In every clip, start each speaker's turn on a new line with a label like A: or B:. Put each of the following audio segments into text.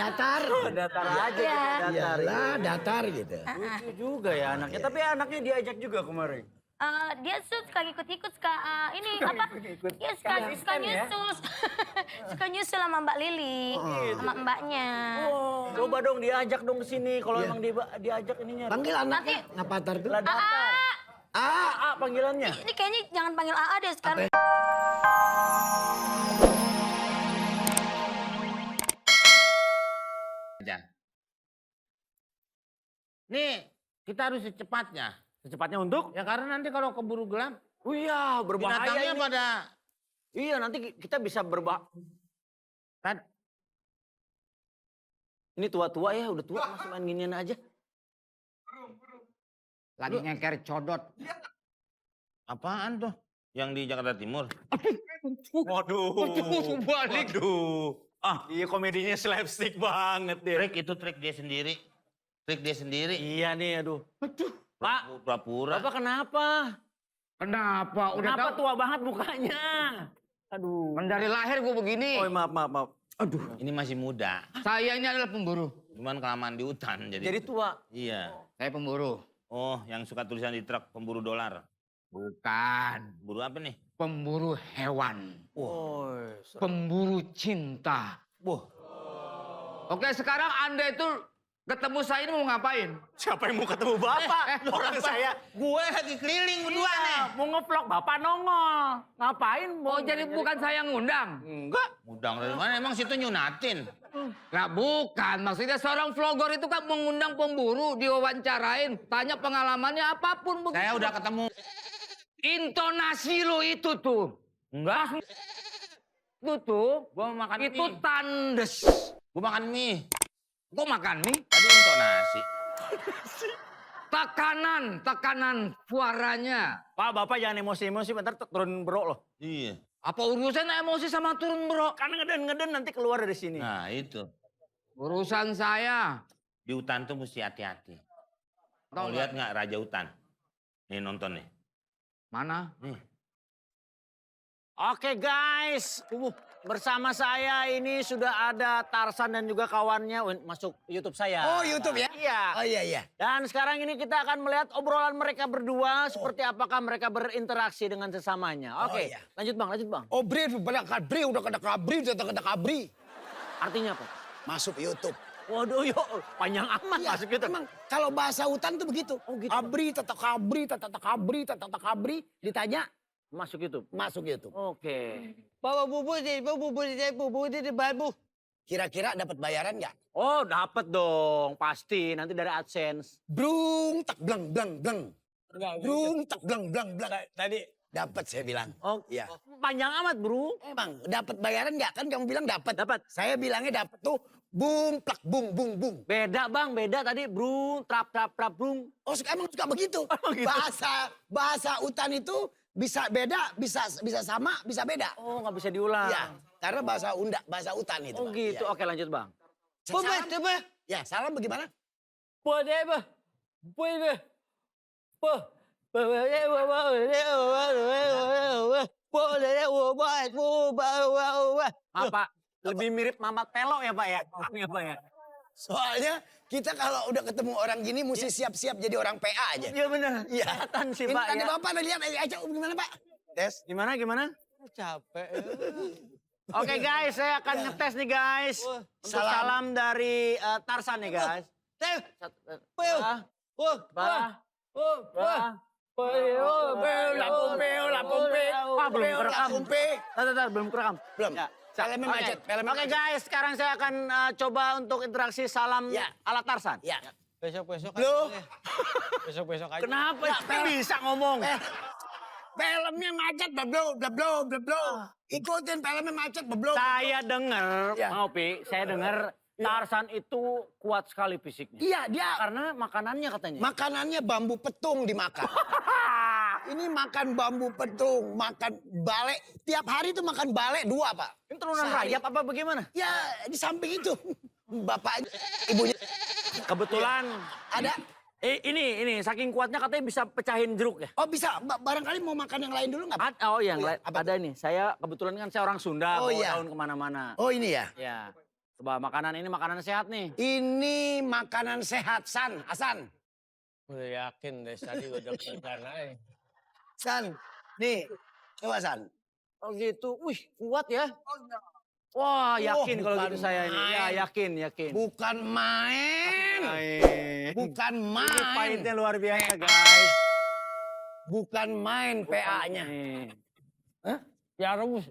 A: datar.
B: Datar aja
C: Iya.
B: gitu, datar.
A: Iyalah, datar gitu.
B: Lucu juga ya anaknya, tapi anaknya diajak juga kemarin.
C: Dia suka ikut-ikut, suka ini apa?
B: ikut-ikut.
C: Dia suka
B: Asisten ya?
C: nyusul. Suka nyusul sama Mbak Lili, sama mbaknya.
B: Oh, coba dong diajak dong ke sini kalau emang diajak ininya.
A: Panggil anaknya, ngapatar tuh.
B: Lah datar. Panggilannya.
C: Ini kayaknya jangan panggil AA deh sekarang.
D: Nih, kita harus secepatnya.
B: Secepatnya untuk?
D: Ya karena nanti kalau keburu gelap,
B: Oh iya, berbahaya
D: binatangnya
B: ini.
D: pada...
B: Iya, nanti kita bisa
D: Kan,
B: Ini tua-tua ya, udah tua masih main ginian aja.
E: Lagi ngeker codot.
D: apaan tuh? Yang di Jakarta Timur?
B: Waduh.
D: Balik.
B: Waduh. Iya komedinya slapstick banget deh.
D: Trik dia sendiri. Trik dia sendiri.
B: Iya nih, aduh. Pak,
D: Pura-pura.
B: Bapak kenapa?
E: Kenapa? Udah
B: Kenapa
E: tahu?
B: tua banget mukanya? Aduh.
E: Kan dari lahir gue begini.
B: Oh maaf.
D: Aduh. Ini masih muda.
E: Saya ini adalah pemburu.
D: Cuman kelamaan di hutan.
B: Jadi tua.
D: Iya.
E: Saya pemburu.
D: Oh, yang suka tulisan di truk pemburu dolar.
E: Bukan.
D: Buru apa nih?
E: Pemburu hewan.
B: Oh.
E: Pemburu cinta.
B: Wah.
E: Oke, sekarang Anda itu ketemu saya ini mau ngapain?
B: Siapa yang mau ketemu Bapak? Orang saya.
D: Gue lagi keliling berdua nih.
B: Mau ngevlog Bapak nongol. Ngapain?
E: Oh, jadi bukan saya yang ngundang?
B: Enggak.
D: Udang dari mana? Emang situ nyunatin.
E: Nah, bukan. Maksudnya seorang vlogger itu kan mengundang pemburu, diwawancarain, tanya pengalamannya apapun. Begitu.
D: Saya udah ketemu.
E: Intonasi lo itu tuh.
D: Enggak.
E: Itu tuh.
D: Gue mau makan
E: Itu
D: mie.
E: tandes.
D: Gue makan mie.
E: Gue makan mie.
D: Tadi intonasi.
E: Tekanan suaranya.
B: Pak, Bapak jangan emosi-emosi, bentar turun bro loh.
D: Iya.
E: Apa urusan emosi sama turun bro?
B: Kan ngeden-ngeden nanti keluar dari sini.
D: Nah itu.
E: Urusan saya.
D: Di hutan tuh mesti hati-hati. Mau
E: Tahu
D: lihat nggak Raja Hutan? Nih nonton nih.
E: Mana?
D: Nih.
B: Oke guys, bersama saya ini sudah ada Tarsan dan juga kawannya masuk YouTube saya.
A: Oh, YouTube ya?
B: Iya.
A: Oh iya.
B: Dan sekarang ini kita akan melihat obrolan mereka berdua seperti apakah mereka berinteraksi dengan sesamanya. Oke,
A: iya.
B: lanjut bang.
A: Oh, udah kena kabri.
B: Artinya apa?
A: Masuk YouTube.
B: Waduh, yuk panjang amat
A: Iya,
B: masuk YouTube.
A: emang kalau bahasa hutan tuh begitu.
B: Oh, gitu.
A: Tata kabri, ditanya
B: Masuk YouTube.
A: masuk YouTube.
B: Oke.
A: Kira-kira dapat bayaran nggak?
B: Oh, dapat dong, pasti. Nanti dari AdSense.
A: Brung tak blang. Brung tak blang.
B: Tadi
A: Dapat saya bilang.
B: oh,
A: Iya.
B: panjang amat, Bro.
A: Emang dapat bayaran nggak? Kan kamu bilang dapat.
B: Dapat.
A: Saya bilangnya dapat tuh bung plak bung.
B: Beda, Bang. Beda tadi, Brung, trap, brung.
A: Oh, emang suka begitu.
B: gitu.
A: Bahasa hutan itu bisa beda, bisa sama, bisa beda.
B: Oh, nggak bisa diulang.
A: Iya, karena bahasa hutan itu.
B: Oh,
A: Bang.
B: gitu.
A: Iya.
B: Oke, lanjut, Bang.
A: Salam. Ya, salam bagaimana?
B: Apa? Lebih mirip Mamat Pelo ya, Pak ya? Ya, Pak ya?
A: Soalnya kita kalau udah ketemu orang gini mesti siap-siap jadi orang PA aja.
B: Iya benar.
A: Iya.
B: Kelihatan sih,
A: Ini
B: Pak
A: tadi
B: ya.
A: Bapak ada lihat aja gimana, Pak? Tes.
B: Gimana?
A: Capek.
B: Oke, guys, saya akan ngetes nih, guys. Untuk salam dari Tarsan nih, guys. Belum kerekam. Belum kerekam.
A: Belum.
B: Ya.
A: Filmnya
B: Oke.
A: macet, filmnya
B: Oke,
A: macet.
B: guys, sekarang saya akan coba untuk interaksi salam
A: Ya.
B: ala Tarsan.
A: Ya.
F: Besok-besok
A: Lu
F: besok-besok aja.
B: Kenapa?
A: Ya,
B: Bisa ngomong.
A: filmnya macet, blablo. Ikutin filmnya macet, blablo.
B: Saya dengar,
A: Ya.
B: Bang Opi, saya dengar Tarsan itu kuat sekali fisiknya.
A: Iya, dia
B: Karena makanannya katanya.
A: makanannya bambu petung dimakan. Ini makan bambu petung, makan bale. Tiap hari tuh makan bale 2, Pak.
B: Ini turunan
A: Sehari.
B: rayap apa bagaimana?
A: Ya, di samping itu. Bapaknya, ibunya
B: Kebetulan
A: ada.
B: ini saking kuatnya katanya bisa pecahin jeruk ya.
A: Oh, bisa. Barangkali mau makan yang lain dulu nggak, Pak?
B: Oh yang
A: Iya,
B: lain
A: apa
B: ada ini. Saya kebetulan kan saya orang Sunda,
A: Oh,
B: bawa
A: iya.
B: daun kemana-mana.
A: Oh, ini ya.
B: Ya. Coba makanan ini makanan sehat nih.
A: Ini makanan sehat, San. Hasan.
F: Udah yakin deh tadi udah kepikiran aja.
A: San. Nih. Coba San.
B: Oh gitu. Wih, kuat ya. Wah, yakin kalau
A: bukan
B: gitu saya ini. Ya,
A: main.
B: yakin.
A: Bukan main. Bukan
B: Ini
A: main.
B: pahitnya luar biasa, guys.
A: Bukan main PA-nya.
B: Nih.
F: Ya rebus.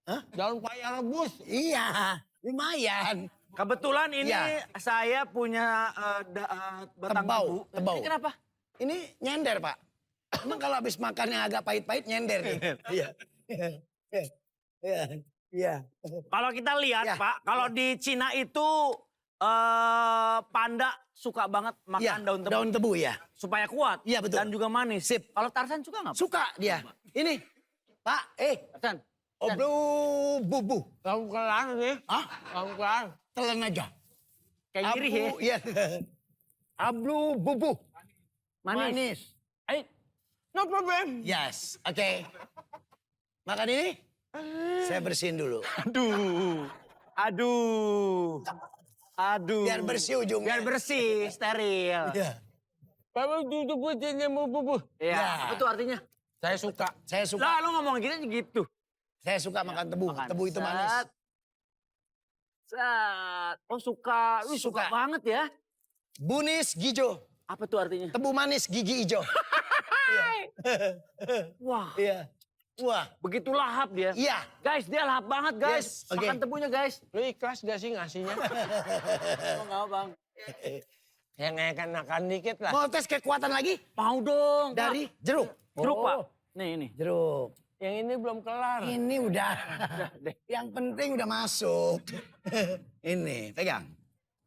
A: Hah?
F: Jangan lupa ya rebus.
A: Iya. Lumayan.
B: Kebetulan ini
A: Iya.
B: saya punya batang
A: Tebau,
B: tebu.
A: tebau.
B: Ini kenapa?
A: Ini nyender, Pak. Emang kalau habis makan yang agak pahit-pahit nyender nih. Iya. Iya.
B: Kalau kita lihat,
A: Ya.
B: Pak, kalau di Cina itu panda suka banget makan
A: Iya,
B: daun tebu
A: daun tebu ya.
B: supaya kuat.
A: Iya, betul.
B: Dan juga manis.
A: Sip.
B: Kalau Tarsan suka nggak? Pak?
A: Suka dia. Ini, Pak,
B: Tarsan.
A: oblu bubu.
F: Kamu kelar sih.
A: Hah?
F: Kamu kelar.
A: Telan aja.
B: Kayak gini ya.
A: Iya. Ablu bubu.
B: Manis.
F: No problem.
A: Yes, oke. Makan ini? Saya bersihin dulu.
B: Aduh.
A: Biar bersih ujungnya.
B: Biar bersih, steril.
A: Iya.
F: Kamu duduk kucingnya mau bubuh.
B: Iya.
A: Ya.
B: Itu artinya.
F: Saya suka.
A: Saya suka.
B: Lah, lu ngomong gitu.
A: Saya suka makan tebu.
B: Makan.
A: Tebu itu manis.
B: Set. Oh, suka. Lu suka
A: Suka.
B: banget ya.
A: Bunis gijo.
B: Apa tuh artinya?
A: Tebu manis gigi hijau.
B: Wah,
A: Iya. Wah.
B: begitu lahap dia.
A: Iya.
B: Guys, dia lahap banget, guys.
A: Yes, oke.
B: Makan tebunya, guys.
F: Lu ikhlas gak sih ngasihnya?
B: Enggak, Bang.
F: Ya ngekan-nakan dikit lah.
A: Mau tes kekuatan lagi?
B: Mau dong. Pak.
A: Dari jeruk.
B: jeruk,
F: Oh.
B: Pak. Nih.
A: Jeruk.
F: Yang ini belum kelar.
A: Ini udah.
B: deh.
A: Yang penting udah masuk. Ini, pegang.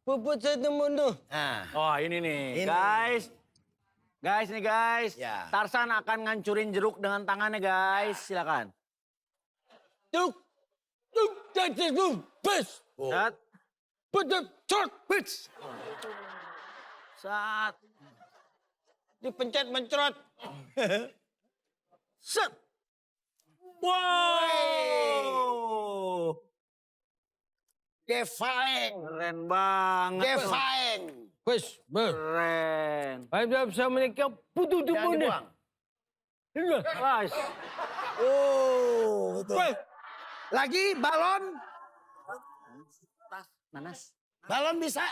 F: Puput satu mundur.
A: Nah.
B: Oh, ini nih.
A: Ini.
B: Guys. Guys nih, guys.
A: Ya.
B: Tarsan akan ngancurin jeruk dengan tangannya, guys. Silakan.
F: Tuk. Bus.
B: Set.
F: Cort.
A: Wits.
B: Set.
F: Dipencet mencrot.
B: Set. Wow.
A: Defaeng.
B: Keren banget.
A: Defaeng.
F: Bus.
B: Keren.
F: Saya bisa menikah putu tuh
A: Jangan
F: mundur.
A: dibuang.
B: Guys.
A: Oh, betul. Lagi balon.
B: Nanas.
A: Balon bisa.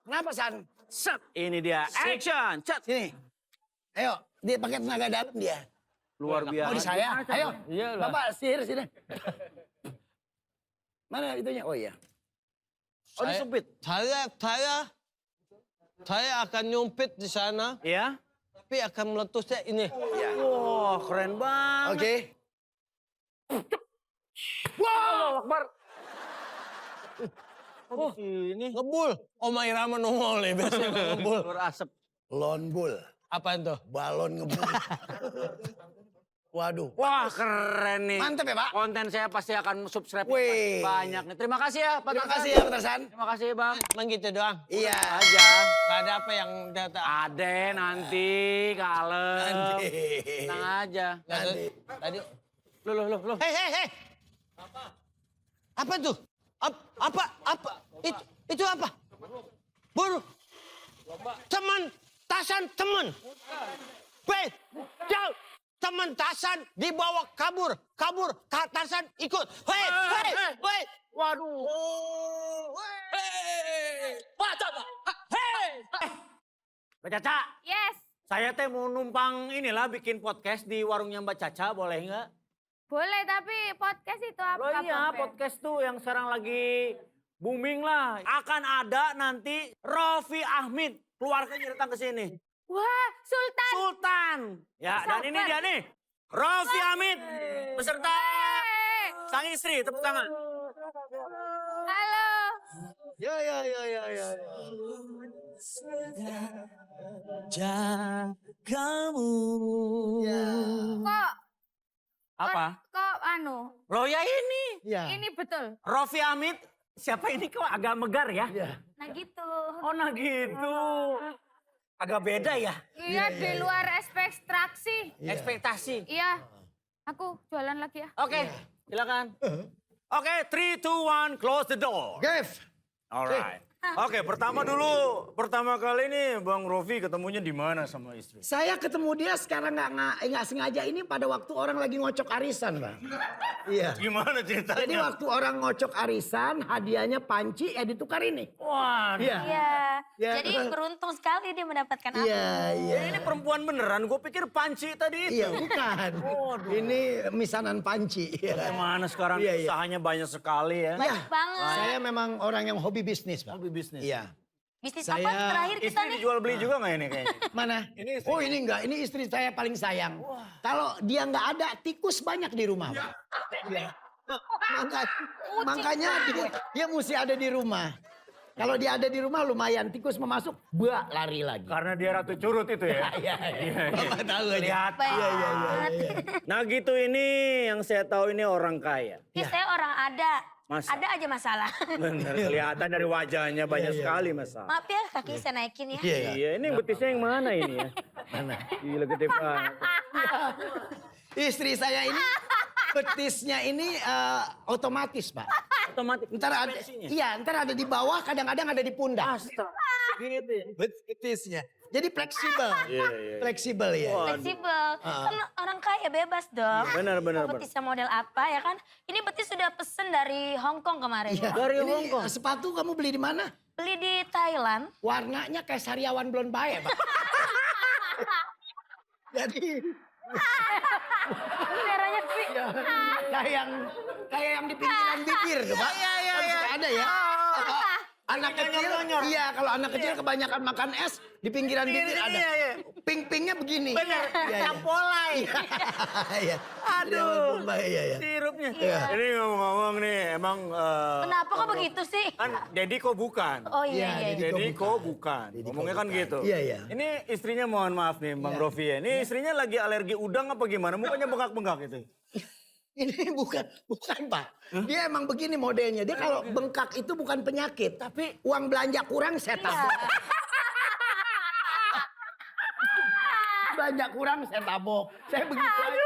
A: Kenapa, San?
B: Set. Ini dia. Action. Set.
A: Sini. Ayo, dia pakai tenaga dalam dia.
B: Luar biasa.
A: Oh, di saya. Ayo.
F: Iyalah.
A: Bapak, sihir sini. Mana itunya? Oh iya.
B: Oh, disempit.
F: Saya akan nyumpit di sana,
B: Ya.
F: tapi akan meletusnya ini.
A: Iya.
B: Wah, keren banget.
A: Oke.
B: Wow, Akbar. Oh, ini
F: Ngebul. Oma Irama nongol nih biasanya ngebul.
B: keluar asap.
A: Lone bull.
F: Apa itu?
A: Balon ngebul. Waduh.
B: Wah, keren nih.
A: Mantep ya, Pak?
B: Konten saya pasti akan subscribe
A: Wih.
B: banyak nih. Terima kasih ya, Pak
A: Terima
B: Tarsan.
A: kasih ya, Pak Tarsan.
B: Terima kasih, Bang.
F: Emang gitu doang.
A: Iya.
B: Aja.
F: Gak ada apa yang data.
B: Ade nanti kalem.
A: Nanti.
B: Tenang aja.
A: Nanti.
F: Tadi.
B: Loh.
F: Hei. Apa tuh? Apa? Itu apa? Buru. Teman Tasan teman. Weh, jauh. Teman Tasan dibawa kabur. Tasan ikut. Weh.
B: Waduh. Mbak Caca,
C: Yes.
B: saya teh mau numpang inilah bikin podcast di warungnya Mbak Caca, boleh nggak?
C: Boleh, tapi podcast itu apa?
B: Oh iya,
C: Bang Ben?
B: podcast tuh yang sekarang lagi booming lah. Akan ada nanti Raffi Ahmad, keluarganya datang ke sini.
C: Wah, Sultan.
B: Sultan. Ya, dan ini dia nih. Raffi Ahmad beserta sang istri, tepuk tangan.
C: Halo.
A: Ya. Jagamu. Ya.
C: Kok
B: Apa?
C: kok
B: Loh ya ini.
A: Ya.
C: ini betul.
B: Raffi Ahmad, siapa ini kok agak megar ya?
C: Nah gitu.
B: Oh nah gitu. Agak beda ya?
C: Iya, di luar ekspektasi.
B: Ekspektasi.
C: Iya.
G: Aku jualan lagi ya.
B: Oke, silakan. Oke, 3, 2, 1, close the door.
A: Gev.
B: Alright. Oke, pertama kali nih Bang Rofi ketemunya di mana sama istri?
A: Saya ketemu dia sekarang nggak sengaja ini pada waktu orang lagi ngocok arisan, Bang. Iya.
B: Gimana ceritanya?
A: Jadi waktu orang ngocok arisan, hadiahnya panci, ditukar ini.
B: Wah,
A: Iya.
C: Iya.
A: Ya,
C: Jadi
A: betul.
C: beruntung sekali dia mendapatkan aku.
A: Iya, iya.
B: ini perempuan beneran. Gue pikir panci tadi itu.
A: Iya, bukan. Ini misanan panci.
B: Gimana sekarang
A: Iya, iya.
B: usahanya banyak sekali ya?
A: Iya.
C: Banget.
A: Saya memang orang yang hobi bisnis, Pak.
B: Hobi bisnis.
A: Iya.
C: Bisnis
A: Saya-
C: apa terakhir kita
B: Istri
C: nih?
B: dijual beli juga nggak ini kayaknya?
A: Mana? Oh ini enggak, ini istri saya paling sayang. Kalau dia nggak ada, tikus banyak di rumah, Pak. Iya. Makanya dia mesti ada di rumah. Kalau dia ada di rumah lumayan, tikus mau masuk, lari lagi.
B: Karena dia ratu curut itu ya?
A: Iya, iya. Bapak tahu aja.
B: Lihat.
C: Baik
A: Iya, iya, iya,
C: banget.
A: iya.
B: Nah gitu ini yang saya tahu ini orang kaya.
C: Ini saya orang ada.
B: Masa?
C: Ada aja masalah.
B: Bener, kelihatan dari wajahnya banyak sekali masalah.
C: Maaf ya kaki saya naikin ya.
A: Iya, iya.
B: Iya, ini betisnya yang mana ini ya?
A: Mana?
B: Gila gede banget.
A: Istri saya ini betisnya ini otomatis, Pak.
B: Otomatis.
A: Ntar ada, iya, ntar ada di bawah, kadang-kadang ada di pundak.
B: Gitu ya?
A: Betisnya. Jadi fleksibel.
B: Iya, iya.
A: Fleksibel ya.
C: Fleksibel. Kan orang kaya bebas dong.
B: Benar, benar,
C: Mau betisnya model apa ya kan? Ini betis sudah pesen dari Hong Kong kemarin.
A: Iya.
B: Dari
A: Ini
B: Hong Kong.
A: sepatu kamu beli di mana?
C: Beli di Thailand.
A: Warnanya kayak sariawan blond bae, Pak. Jadi
C: Merahnya sih.
A: kayak yang di pinggiran bibir tuh, Pak.
B: Iya, iya,
A: Kan
B: iya.
A: suka ada ya. Anak kecil, iya kalau anak kecil kebanyakan makan es di pinggiran bibir ada.
B: Iya, iya.
A: Ping-pingnya begini.
B: Bener,
A: Iya, iya.
B: campolai.
A: Iya.
B: Aduh.
A: Blond bae, iya, iya.
B: Sirupnya.
A: Iya.
B: Ini ngomong-ngomong nih, emang...
C: Kenapa kok begitu sih?
B: Kan Dedi kok bukan?
C: Oh iya,
A: Iya,
C: iya.
A: Dedi.
B: Dedi
A: kok
B: kok
A: bukan.
B: bukan.
A: Dedi kok
B: Ngomongnya kan
A: bukan.
B: gitu.
A: Iya, iya.
B: Ini istrinya mohon maaf nih Bang Rofi ya. Ini istrinya lagi alergi udang apa gimana? Mukanya bengkak-bengkak itu.
A: Ini bukan Pak. Dia emang begini modelnya. Dia kalau bengkak itu bukan penyakit, tapi uang belanja kurang saya tabung. Belanja kurang saya tabung. Saya begitu aja.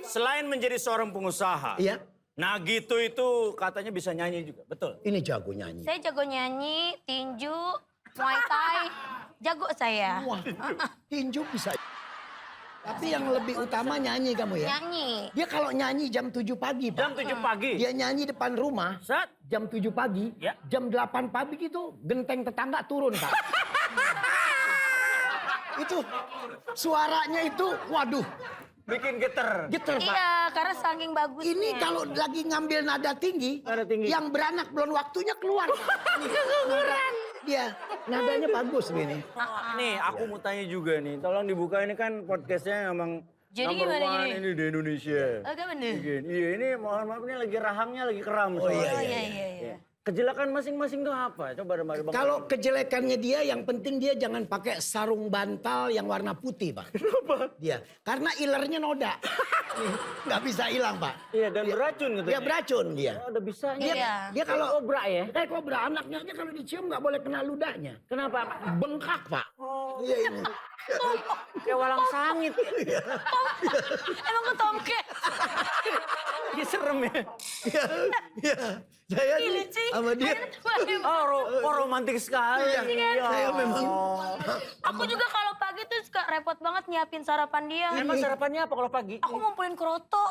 B: Selain menjadi seorang pengusaha,
A: Iya.
B: Nagito itu katanya bisa nyanyi juga, betul?
A: Ini jago nyanyi.
C: Saya jago nyanyi, tinju, muay thai. Jago saya.
A: Wah, tinju bisa. Tapi yang lebih utama nyanyi kamu ya.
C: Nyanyi.
A: Dia kalau nyanyi jam 7 pagi, Pak.
B: Jam 7 pagi.
A: Dia nyanyi depan rumah.
B: Set.
A: Jam 7 pagi,
B: Ya.
A: jam 8 pagi gitu, genteng tetangga turun, Pak. Itu suaranya itu, waduh,
B: Bikin geter.
A: geter, Pak.
C: Iya, karena saking bagusnya.
A: Ini kalau lagi ngambil nada tinggi,
B: Nada tinggi.
A: yang beranak belum waktunya keluar. Dia nadanya bagus gini.
B: Nih, aku mau tanya juga nih. Tolong dibuka, ini kan podcastnya emang
C: Jadi
B: number
C: gimana
B: one
C: jadi?
B: ini di Indonesia.
C: Agak bener.
B: Iya, ini mohon maaf ini lagi rahangnya lagi keram.
A: Oh,
B: soalnya.
C: Oh iya, iya.
B: Kejelekan masing-masing tuh apa? Coba Bang.
A: Kalau kejelekannya dia, yang penting dia jangan pakai sarung bantal yang warna putih, Pak. Kenapa? Dia, karena ilernya noda. Nggak bisa hilang, Pak.
B: Iya, dan beracun gitu.
A: Dia beracun dia.
B: Oh, udah bisa.
A: Dia,
C: Iya.
A: dia kalau
B: Kobra ya?
A: kobra anaknya aja kalau dicium nggak boleh kena ludahnya.
B: Kenapa, Pak?
A: Bengkak, Pak. Iya ini.
B: Kayak walang sangit.
C: Emang ke tomcat?
B: Dia serem ya.
A: Iya, iya. Saya
C: Ih,
A: nih
C: lucu.
A: sama dia.
B: Oh, romantis sekali.
A: Iya, saya memang.
C: Aku juga kalau pagi tuh suka repot banget nyiapin sarapan dia.
B: Emang sarapannya apa kalau pagi?
C: Aku ngumpulin kroto.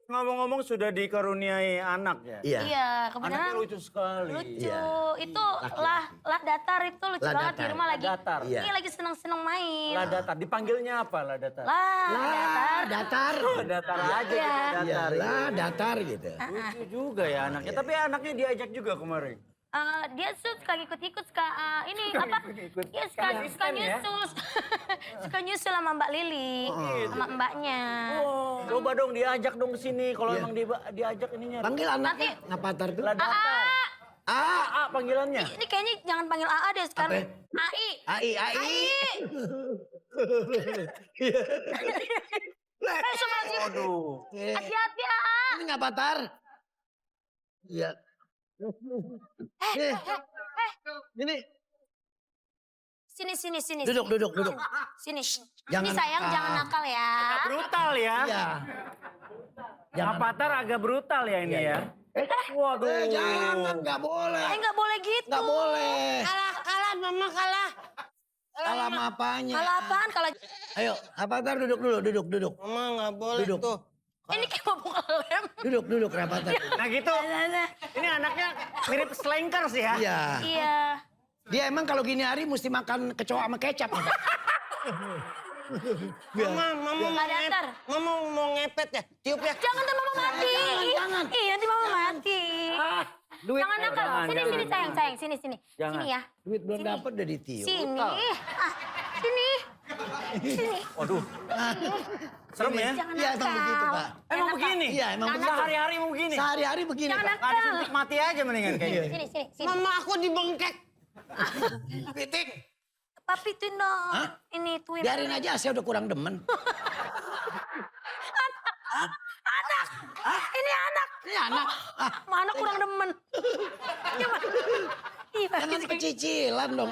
B: Ngomong-ngomong sudah dikaruniai anak ya?
A: Iya.
C: Iya,
B: Anaknya
C: kebenaran
B: lucu sekali.
C: lucu.
A: Iya.
C: Itu lah datar itu lucu
A: Lah
C: banget di
A: datar.
C: rumah lagi.
B: Lah datar.
A: Iya.
C: Ini lagi seneng-seneng main.
B: Lah datar, dipanggilnya apa lah datar?
C: Lah datar.
A: Datar.
B: Datar aja
C: Iya.
B: gitu,
A: Iya,
B: datar.
A: lah datar gitu.
B: Lucu juga ya anaknya, tapi anaknya diajak juga kemarin.
C: Dia suka ikut-ikut suka ini apa?
B: Ikut-ikut.
C: Iya suka
B: Asisten ya?
C: nyusul. Suka nyusul sama Mbak Lili, sama mbaknya.
B: Oh, coba dong diajak dong ke sini kalau emang diajak ininya.
A: Panggil anaknya ngapatar tuh.
B: Lah datar. A panggilannya.
C: Ini kayaknya jangan panggil AA deh sekarang.
A: Apa?
C: AI.
A: Ai.
C: Sama sih.
B: Aduh.
C: Hati-hati AA.
A: Ini ngapatar. Iya. Ini
C: Sini.
A: Duduk.
C: Sini.
A: Jangan
C: Ini sayang,
A: nakal.
C: jangan nakal ya.
B: Brutal ya.
A: Iya.
B: Avatar agak brutal ya ini ya. Waduh.
A: Jangan, nggak boleh.
C: Nggak boleh gitu.
A: Nggak boleh.
C: Kalah, mama kalah.
A: Salah apanya?
C: Kalah apaan? Kalah.
A: Ayo, Avatar duduk dulu, duduk.
F: Mama nggak boleh
A: Duduk.
F: tuh.
C: Ini kayak mau buka lem.
A: Duduk, Avatar.
B: Nah gitu. Ini anaknya mirip slankers ya.
A: Iya.
C: Iya.
A: Dia emang kalau gini hari mesti makan kecoa sama kecap.
F: Mama
C: Nggak datar.
F: Mama mau ngepet ya? Tiup ya?
C: Jangan tuh mama mati.
A: Jangan.
C: Iya, nanti mama mati.
B: Duit.
C: Jangan nakal. Sini sayang. Sini.
B: Jangan.
C: Sini ya.
A: Duit belum dapat udah ditiup.
C: Sini. Sini.
B: Waduh. Serem ya.
C: Jangan
A: Iya, emang
C: nakal.
A: begitu, Pak.
B: Emang begini?
A: Iya, emang
C: Jangan
A: begitu.
B: Sehari-hari emang begini.
A: Sehari-hari begini,
C: Jangan
A: Pak.
B: Nggak ada suntik mati aja mendingan kayaknya.
C: Sini.
F: Mama aku dibengkek.
A: Pitik.
C: Papi tuin dong.
A: Hah?
C: Ini tuin.
A: Biarin aja, saya udah kurang demen.
C: Anak. Ini anak.
A: Ini anak.
C: Mana kurang demen. Gimana? Ih, Papi
A: Jangan
C: tuin.
A: pecicilan dong.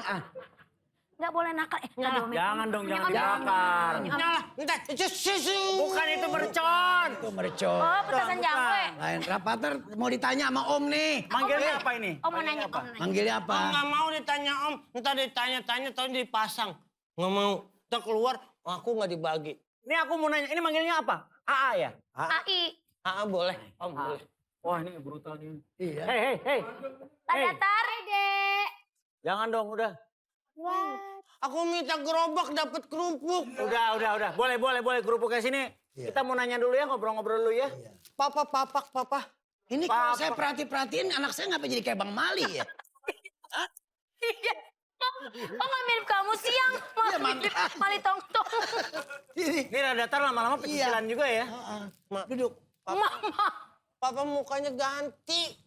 C: Nggak boleh nakal.
B: Jangan dong, jangan dibakar.
F: Nyala, entar.
B: Bukan itu mercon.
A: Itu mercon.
C: Oh, petasan jangkwe.
A: Lain Rapater mau ditanya sama Om nih.
B: Manggilnya apa ini?
C: Om mau nanya, Om.
A: Manggilnya apa?
F: Nggak mau ditanya Om. Entar ditanya-tanya, tahu dipasang. Nggak mau. Ntar keluar, aku nggak dibagi.
B: Ini aku mau nanya, ini manggilnya apa? AA ya?
C: AI.
F: Boleh. Om boleh.
B: Wah ini brutal nih.
A: Iya.
B: Hei.
C: Pak Datar. Dek.
B: Jangan dong, udah.
F: Aku minta gerobak dapat kerupuk.
B: Udah. Boleh kerupuknya sini.
A: Iya.
B: Kita mau nanya dulu ya, ngobrol-ngobrol dulu ya.
F: Papa.
A: Ini kalau saya perhatiin anak saya ngapa jadi kayak Bang Mali ya?
C: Iya. Oh nggak mirip kamu sih yang
A: Iya,
C: Mali tong-tong.
A: Ini.
B: Ini rada datar lama-lama pecicilan juga ya.
A: Duduk.
C: Mama.
F: Papa mukanya ganti.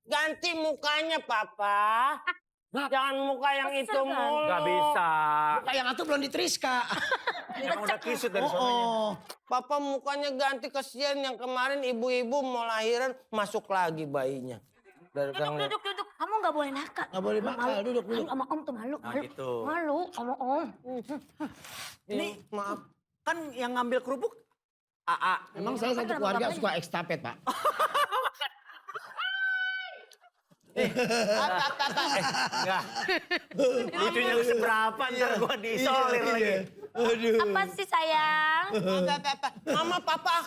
F: Ganti mukanya, Papa. Jangan muka yang itu mulu.
B: Gak bisa.
A: Kayak yang itu belum diteriska.
B: Yang udah kisut dari sononya.
A: Oh.
F: Papa mukanya ganti, kesian yang kemarin ibu-ibu mau lahiran masuk lagi bayinya.
C: Duduk. Kamu nggak boleh nakal.
A: Nggak boleh nakal, duduk.
C: Malu sama Om tuh malu.
B: Nah, gitu.
C: Malu sama Om.
B: Ini
F: Maaf.
B: kan yang ngambil kerupuk AA.
A: Emang saya satu keluarga suka ekstafet, Pak.
B: Enggak. Lucunya seberapa ntar gua diisolir lagi.
A: Aduh.
C: Apa sih sayang?
F: Mama, Papa.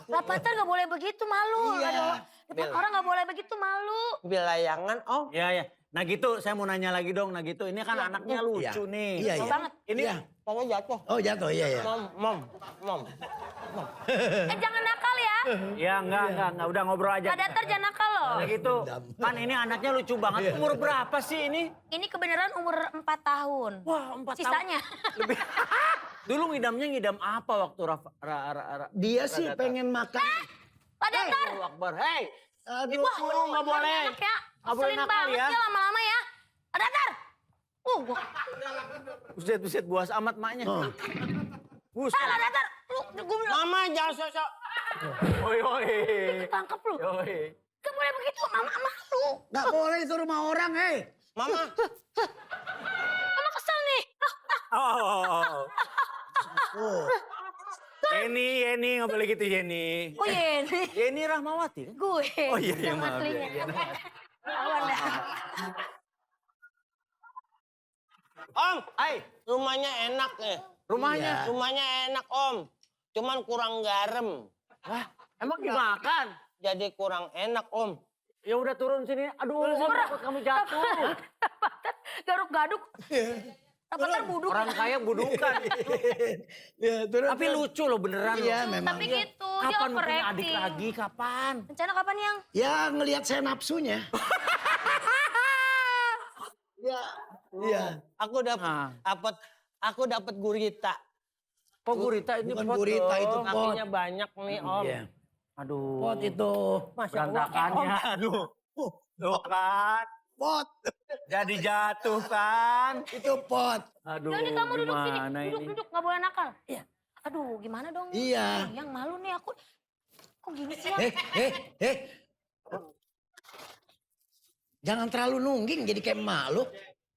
C: Rapatar nggak boleh begitu malu.
A: Iya.
C: Ada depan orang nggak boleh begitu malu.
F: Bilayangan, Om.
B: Iya. Nah gitu, saya mau nanya lagi dong. Nah gitu, ini kan anaknya lucu nih.
A: Iya.
C: Banget.
B: Ini
A: Iya.
F: Papa jatuh.
A: Oh jatuh, iya.
F: Mom.
C: Jangan nakal ya.
B: ya enggak. Udah ngobrol aja.
C: Pak Datar jangan nakal loh.
B: Nah gitu, kan ini anaknya lucu banget. Umur berapa sih ini?
C: Ini kebenaran umur 4 tahun.
B: Wah, 4 tahun.
C: Sisanya.
B: Lebih. Dulu ngidam apa waktu
A: Dia sih pengen makan.
C: Pak Datar.
B: Allahu Akbar. Hei,
A: Aduh.
B: Wah, nggak boleh.
C: Anak ya.
B: Nggak boleh
C: Selin
B: nakal
C: banget
B: ya.
C: sih lama-lama ya. Pak Datar. Gua.
B: buset buas amat maknya. Buset.
C: Pak Datar. Lu, gue bilang.
F: Mama jangan sosok.
B: Oi.
C: Tangkap lu.
B: Yoi.
C: Gak boleh begitu. Mama malu.
A: Nggak boleh itu rumah orang, hei.
F: Mama.
C: Mama kesel nih.
B: Oh.
A: Oh.
B: Yeni, nggak boleh gitu Yeni.
C: Oh Yeni.
B: Yeni Rahmawati kan?
C: Gue.
B: Oh iya,
C: Yang
B: maaf
C: aslinya.
B: ya.
C: Lawan dah.
F: Om,
B: Hai,
F: rumahnya enak ya.
B: rumahnya.
A: Iya.
F: Rumahnya enak, Om. Cuman kurang garam.
B: Wah, emang dimakan?
F: Jadi kurang enak, Om.
B: Ya udah turun sini. Aduh, Om, takut kamu jatuh.
C: Rapatar garuk-gaduk. Rapatar buduk.
B: Orang kaya budukan.
A: Ya, turun.
B: Tapi lucu loh beneran.
A: Iya,
B: loh.
A: memang.
C: Tapi gitu. Dia
B: Kapan mau punya
C: overacting.
B: adik lagi? Kapan?
C: Rencana kapan yang?
A: Ya ngelihat saya nafsunya. Ya. Iya.
F: Aku
B: Nah.
F: dapat gurita.
B: Kok gurita ini
A: Bukan
B: pot
A: gurita,
B: dong?
A: itu pot.
F: Kakinya banyak nih, Om.
A: Iya.
B: Aduh.
A: Pot itu.
F: Masya Allah,
B: Berantakannya. Aduh. Tuh kan.
A: Pot.
B: Jadi jatuh kan.
A: Itu pot.
B: Aduh,
C: Jadi kamu duduk sini.
B: gimana ini?
C: Duduk, nggak boleh nakal. Iya. Aduh, gimana dong?
A: Iya.
C: Yang malu nih aku. Kok gini sih ya?
A: Eh. Jangan terlalu nungging jadi kayak emak lu.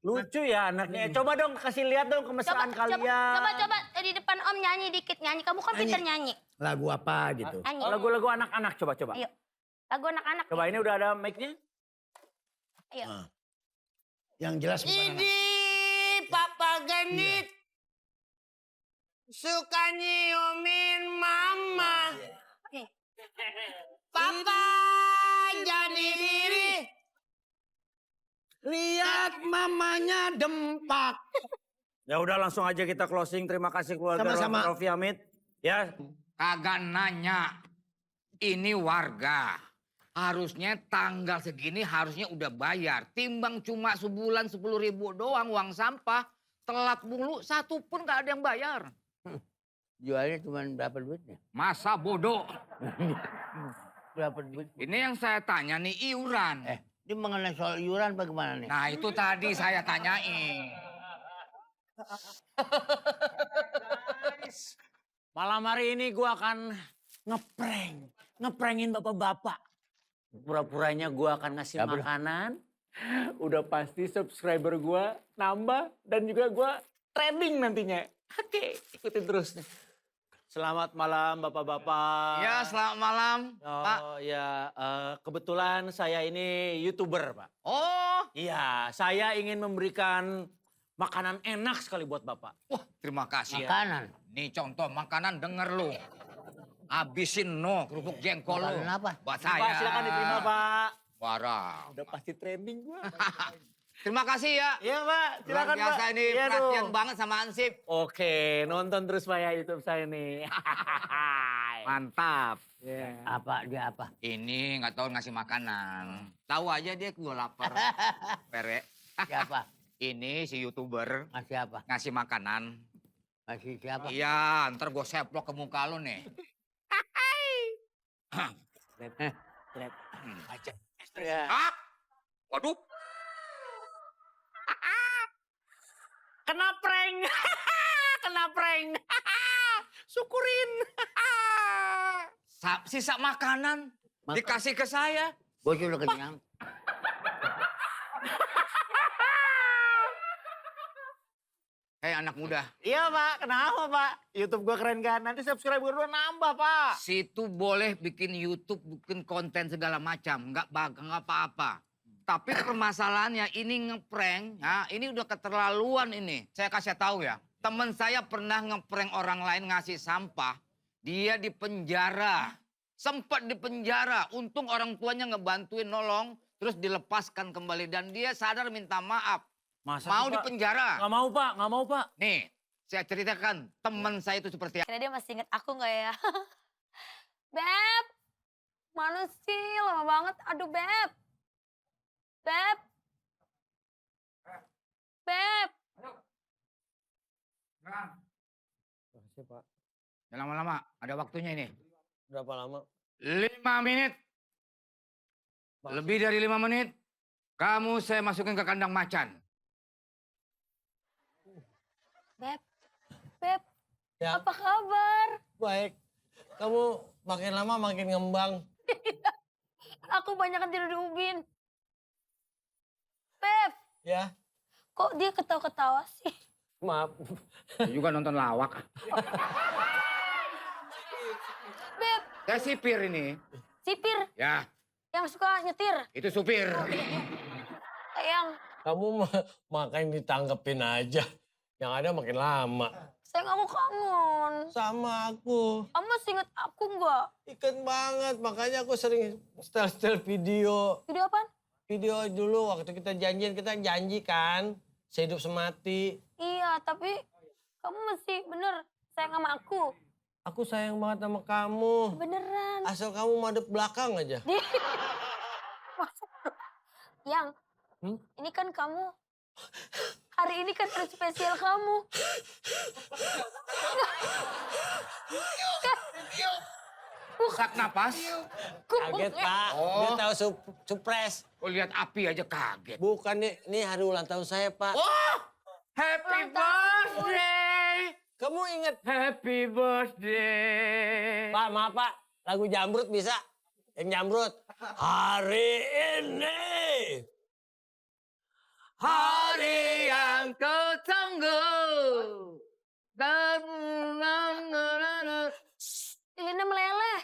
B: Lucu ya anaknya. Coba dong kasih lihat dong kemesraan kalian.
C: Coba di depan Om nyanyi dikit nyanyi. Kamu kan pinter nyanyi.
A: Lagu apa gitu.
C: Nyanyi.
B: Lagu-lagu anak-anak coba.
C: Ayo. Lagu anak-anak.
B: Coba ini udah ada mic-nya.
C: Ayo.
A: Nah. Yang jelas bukan anak.
F: Ini Papa Genit. Suka nyiumin Mama.
C: Oke.
F: Papa jadi diri.
A: Lihat mamanya dempak.
B: Ya udah langsung aja kita closing. Terima kasih keluarga
A: Sama-sama.
B: Raffi Ahmid. Ya,
E: Kagak nanya. Ini warga. Harusnya tanggal segini harusnya udah bayar. Timbang cuma sebulan 10.000 doang uang sampah. Telat mulu, satu pun gak ada yang bayar.
G: Jualnya cuma berapa duitnya?
E: Masa bodoh.
G: Berapa duit?
E: Ini yang saya tanya nih iuran.
G: Ini mengenai soal iuran bagaimana nih?
E: Nah itu tadi saya tanyain.
B: malam hari ini gua akan ngeprengin bapak-bapak. Pura-puranya gua akan ngasih makanan. Udah pasti subscriber gua nambah dan juga gua trending nantinya. Oke, ikutin terus nih. Selamat malam bapak-bapak.
E: Ya selamat malam Pak.
B: Oh ya, kebetulan saya ini YouTuber Pak.
E: Oh
B: Iya, saya ingin memberikan makanan enak sekali buat bapak.
E: wah terima kasih ya.
G: Makanan.
E: Nih contoh makanan denger lu. Habisin no kerupuk jengkol lu.
G: Makanan apa?
E: Buat
B: Pak,
E: saya.
B: silakan diterima Pak.
E: Warah.
B: Udah pasti trending gua.
E: Terima kasih ya.
B: Iya Pak,
E: Luar
B: silakan Pak.
E: biasa ini
B: Iya,
E: perhatian
B: dong.
E: banget sama Ansip.
B: Oke, nonton terus Pak ya YouTube saya nih. Mantap.
G: Apa dia apa?
E: Ini nggak tahu ngasih makanan. Tahu aja dia gue lapar. Pere.
G: Siapa?
E: Ini si YouTuber
G: Masih apa?
E: ngasih makanan.
G: Masih siapa?
E: Iya, ntar gue seplok ke muka lu nih. Ah, waduh.
B: Kena prank. Kena prank. Syukurin.
E: Sisa makanan dikasih ke saya.
G: Gue sudah kenyang.
E: Hei anak muda,
B: Iya Pak, kenapa Pak? YouTube gua keren kan? Nanti subscriber gua nambah Pak.
E: situ boleh bikin YouTube, bikin konten segala macam, nggak apa-apa. Tapi permasalahannya ini ngeprank, ya, ini udah keterlaluan ini. Saya kasih tahu ya, teman saya pernah ngeprank orang lain ngasih sampah, dia di penjara, sempat di penjara. Untung orang tuanya ngebantuin nolong, terus dilepaskan kembali dan dia sadar minta maaf.
B: Masa
E: Mau
B: sih,
E: di
B: Pak?
E: penjara.
B: Nggak mau Pak, nggak mau Pak.
E: Nih, saya ceritakan teman saya itu seperti apa.
C: Kira dia masih inget aku nggak ya? Beb, mana sih? Lama banget. Aduh, Beb. Beb. Beb.
B: Makasih Pak.
E: Jangan lama-lama, ada waktunya ini.
F: Berapa lama?
E: 5 menit. Lebih dari 5 menit, kamu saya masukin ke kandang macan.
C: Beb. Beb.
F: Ya.
C: Apa kabar?
F: Baik. Kamu makin lama makin ngembang.
C: Aku banyak tidur di ubin. Beb.
F: Ya.
C: Kok dia ketawa-ketawa sih?
F: Maaf.
E: Saya juga nonton lawak.
C: Beb.
E: Saya sipir ini.
C: Sipir.
E: Ya,
C: Yang suka nyetir.
E: itu supir.
C: Yang
F: Kamu makan ditanggepin aja. Yang ada makin lama.
C: sayang aku kangen.
F: Sama aku.
C: Kamu masih inget aku nggak?
F: Ikan banget. Makanya aku sering setel video.
C: Video apaan?
F: Video dulu waktu kita janjian. Kita janji kan. Sehidup semati.
C: Iya, tapi kamu masih bener sayang sama aku.
F: Aku sayang banget sama kamu.
C: Beneran.
F: Asal kamu madep belakang aja.
C: Yang, ini kan kamu. Hari ini kan hari spesial kamu.
E: Sak napas.
F: Kaget Pak. Dia
E: Oh.
F: tahu surprise.
E: Oh, lihat api aja kaget.
F: Bukan nih, ini hari ulang tahun saya Pak.
E: Oh, happy birthday.
F: Kamu inget?
E: Happy birthday.
F: Pak, maaf Pak. Lagu Jamrut bisa? Yang Jamrut. Hari ini
E: Hari yang kau tunggu.
C: Lilinnya meleleh.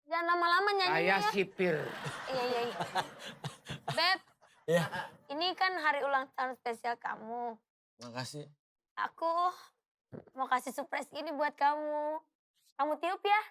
C: Jangan lama-lama nyanyinya
E: Kayak
C: ya.
E: sipir.
C: Iya. Beb,
F: Ya.
C: ini kan hari ulang tahun spesial kamu.
F: Makasih.
C: Aku mau kasih surprise ini buat kamu. Kamu tiup ya.